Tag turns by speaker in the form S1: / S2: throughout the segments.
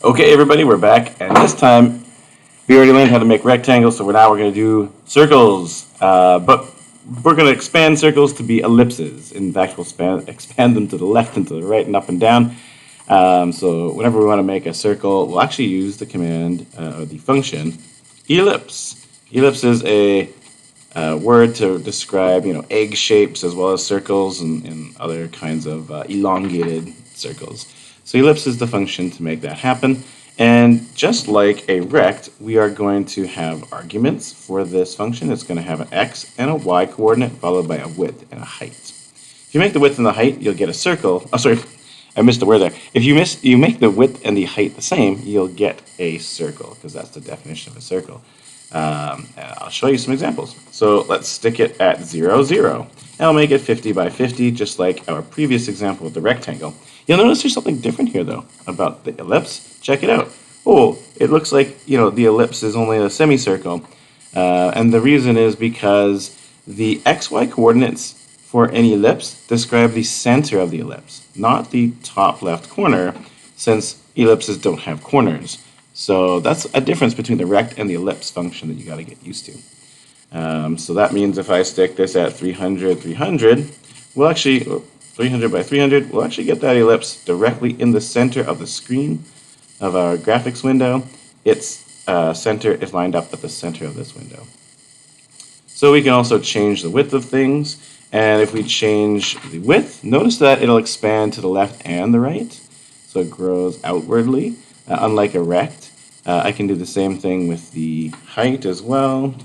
S1: Okay, everybody, we're back, and this time we already learned how to make rectangles, so now we're going to do circles. But we're going to expand circles to be ellipses. In fact, we'll expand them to the left and to the right and up and down. So whenever we want to make a circle, we'll actually use the command or the function ellipse. Ellipse is a word to describe, egg shapes as well as circles and other kinds of elongated circles. So ellipse is the function to make that happen. And just like a rect, we are going to have arguments for this function. It's going to have an x and a y coordinate followed by a width and a height. If you make the width and the height, you'll get a circle. Oh, sorry, I missed a word there. If you make the width and the height the same, you'll get a circle, because that's the definition of a circle. And I'll show you some examples. So let's stick it at 0, 0. And I'll make it 50 by 50, just like our previous example with the rectangle. You'll notice there's something different here, though, about the ellipse. Check it out. Oh, it looks like, the ellipse is only a semicircle. And the reason is because the xy coordinates for any ellipse describe the center of the ellipse, not the top left corner, since ellipses don't have corners. So that's a difference between the rect and the ellipse function that you got to get used to. So that means if I stick this at 300, 300, we'll actually, 300 by 300, we'll actually get that ellipse directly in the center of the screen of our graphics window. Its center is lined up at the center of this window. So we can also change the width of things. And if we change the width, notice that it'll expand to the left and the right. So it grows outwardly, unlike a rect. I can do the same thing with the height as well.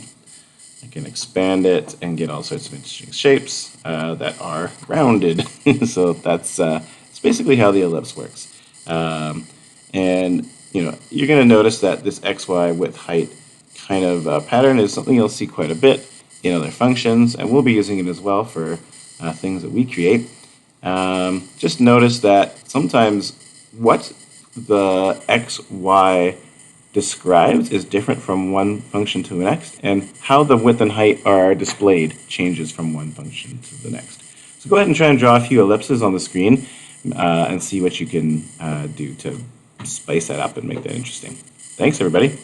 S1: I can expand it and get all sorts of interesting shapes that are rounded. So that's basically how the ellipse works. And you're going to notice that this xy width height kind of pattern is something you'll see quite a bit in other functions, and we'll be using it as well for things that we create. Just notice that sometimes what the xy describes is different from one function to the next, and how the width and height are displayed changes from one function to the next. So go ahead and try and draw a few ellipses on the screen and see what you can do to spice that up and make that interesting. Thanks, everybody.